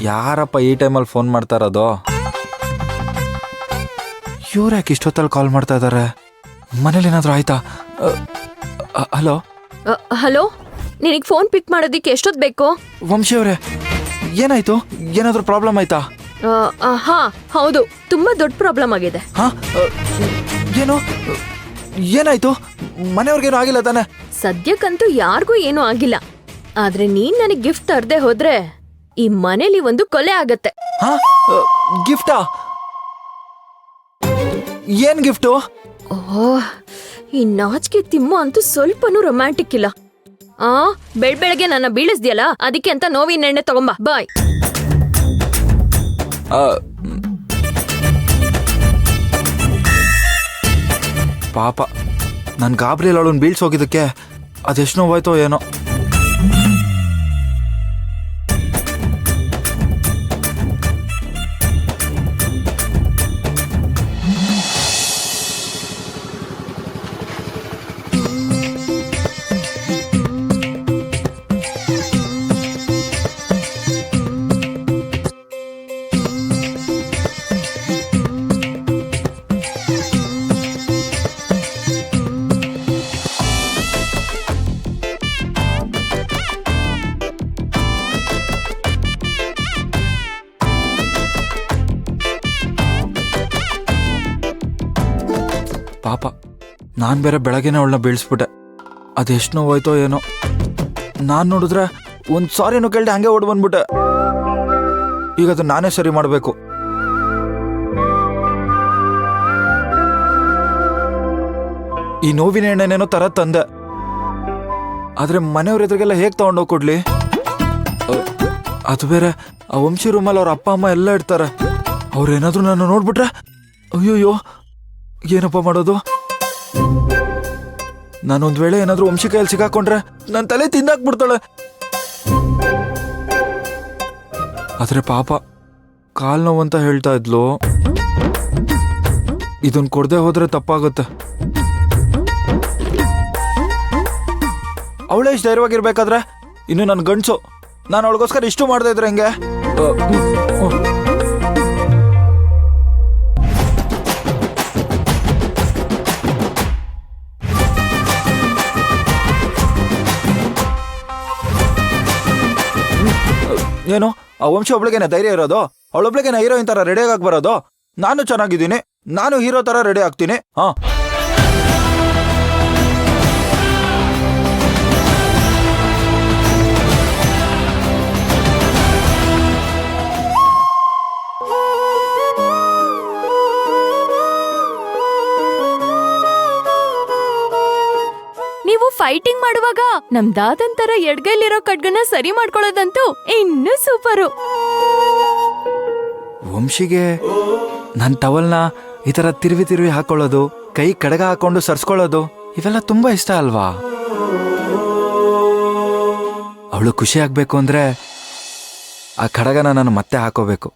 ಯಾರಪ್ಪ ಈ ಟೈಮಲ್ಲಿ ಫೋನ್ ಮಾಡ್ತಾ ಇರೋದು? ಇವ್ರು ಯಾಕೆ ಇಷ್ಟೊತ್ತಲ್ಲಿ ಕಾಲ್ ಮಾಡ್ತಾ ಇದ್ದಾರೆ? ಮನೇಲಿ ಏನಾದರೂ ಆಯ್ತಾ? ಹಲೋ ಹಲೋ, ನಿನಗೆ ಫೋನ್ ಪಿಕ್ ಮಾಡೋದಿಕ್ಕೆ ಎಷ್ಟೊತ್ತು ಬೇಕು? ವಂಶಿ ಅವರೇ, ಏನಾಯ್ತು? ಏನಾದರೂ ಪ್ರಾಬ್ಲಮ್ ಆಯ್ತಾ? ಹಾ ಹೌದು, ತುಂಬಾ ದೊಡ್ಡ ಪ್ರಾಬ್ಲಮ್ ಆಗಿದೆ. ಹಾ, ಏನು ಏನಾಯ್ತು? ಮನೆಯವ್ರಿಗೇನು ಆಗಿಲ್ಲ ತಾನೆ? ಸದ್ಯಕ್ಕಂತೂ ಯಾರಿಗೂ ಏನೂ ಆಗಿಲ್ಲ. ಆದ್ರೆ ನೀನ್ ನನಗೆ ಗಿಫ್ಟ್ ತರದೆ ಹೋದ್ರೆ ಈ ಮನೇಲಿ ಒಂದು ಕೊಲೆ ಆಗತ್ತೆ. ಹಾ, ಗಿಫ್ಟಾ? ಏನ್ ಗಿಫ್ಟು? ಓಹ್, ಈ ನಾಚಿಕೆ ತಿಮ್ಮ ಅಂತೂ ಸ್ವಲ್ಪನೂ ರೊಮ್ಯಾಂಟಿಕ್ ಇಲ್ಲ. ಬೆಳಗ್ಗೆ ನನ್ನ ಬೀಳಿಸ್ದಿಯಲ್ಲ, ಅದಕ್ಕೆ ಅಂತ ನೋವಿನ ಎಣ್ಣೆ ತಗೊಂಬಾ. ಬಾಯ್. ಪಾಪ, ನನ್ ಗಾಬರಿಯಲ್ಲಿ ಅವಳನ್ನ ಬೀಳ್ಸೋಗಿದ್ದಕ್ಕೆ ಅದೆಷ್ಟು ನೋವಾಯ್ತೋ ಏನೋ. ಪಾಪ, ನಾನು ಬೇರೆ ಬೆಳಗ್ಗೆನೆ ಅವಳನ್ನ ಬೀಳಿಸ್ಬಿಟ್ಟೆ. ಅದೆಷ್ಟು ನೋವಾಯ್ತೋ ಏನೋ. ನಾನು ನೋಡಿದ್ರೆ ಒಂದು ಸಾರಿನೂ ಕೇಳ್ದೆ ಹಂಗೆ ಓಡ್ ಬಂದ್ಬಿಟ್ಟೆ. ಈಗ ಅದು ನಾನೇ ಸರಿ ಮಾಡಬೇಕು. ಈ ನೋವಿನ ಎಣ್ಣೆನೇನೋ ತರ ತಂದೆ, ಆದ್ರೆ ಮನೆಯವ್ರ ಎದುರಿಗೆಲ್ಲ ಹೇಗೆ ತಗೊಂಡೋಗಿ ಕೊಡ್ಲಿ? ಅದು ಬೇರೆ ಆ ವಂಶಿ ರೂಮಲ್ಲಿ ಅವ್ರ ಅಪ್ಪ ಅಮ್ಮ ಎಲ್ಲ ಇರ್ತಾರೆ. ಅವ್ರೇನಾದ್ರೂ ನಾನು ನೋಡ್ಬಿಟ್ರೆ ಅಯ್ಯೋಯ್ಯೋ, ಏನಪ್ಪ ಮಾಡೋದು? ನಾನೊಂದ್ ವೇಳೆ ಏನಾದ್ರೂ ವಂಶಿ ಕೈಯಲ್ಲಿ ಸಿಗಾಕೊಂಡ್ರೆ ನನ್ನ ತಲೆ ತಿಂದಾಕ್ಬಿಡ್ತಾಳೆ. ಆದ್ರೆ ಪಾಪ, ಕಾಲ್ ನೋವು ಅಂತ ಹೇಳ್ತಾ ಇದ್ಲು. ಇದನ್ ಕೊಡದೆ ಹೋದ್ರೆ ತಪ್ಪಾಗುತ್ತೆ. ಅವಳೇ ಇಷ್ಟು ಧೈರ್ಯವಾಗಿರ್ಬೇಕಾದ್ರೆ ಇನ್ನು ನನ್ನ ಗಂಡ್ಸು, ನಾನು ಅವಳಿಗೋಸ್ಕರ ಇಷ್ಟು ಮಾಡ್ತಾ ಇದ್ರೆ ಹೆಂಗೆ? ಏನು, ಆ ವಂಶಿ ಒಬ್ಳಿಗೇನೆ ಧೈರ್ಯ ಇರೋದು? ಅವಳೊಬ್ಳಿಗೇನೆ ಹೀರೋಯಿನ್ ತರ ರೆಡಿ ಆಗಿ ಬರೋದು? ನಾನು ಚೆನ್ನಾಗಿದ್ದೀನಿ, ನಾನು ಹೀರೋ ತರ ರೆಡಿ ಆಗ್ತೀನಿ. ಹಾ, ನೀವು ಫೈಟಿಂಗ್ ಮಾಡುವಾಗ ನಮ್ ದಾದನ್ ತರ ಎಡ್ಗೈಲಿರೋ ಖಡ್ಗನ ಸರಿ ಮಾಡ್ಕೊಳ್ಳೋದಂತೂ ಇನ್ನೂ ಸೂಪರು. ವಂಶಿಗೆ ನನ್ನ ಟವಲ್ನ ಈ ತರ ತಿರುವಿ ಹಾಕೊಳ್ಳೋದು, ಕೈ ಕಡಗ ಹಾಕೊಂಡು ಸರ್ಸ್ಕೊಳ್ಳೋದು, ಇವೆಲ್ಲ ತುಂಬಾ ಇಷ್ಟ ಅಲ್ವಾ? ಅವಳು ಖುಷಿ ಆಗ್ಬೇಕು ಅಂದ್ರೆ ಆ ಖಡಗನ ನಾನು ಮತ್ತೆ ಹಾಕೋಬೇಕು.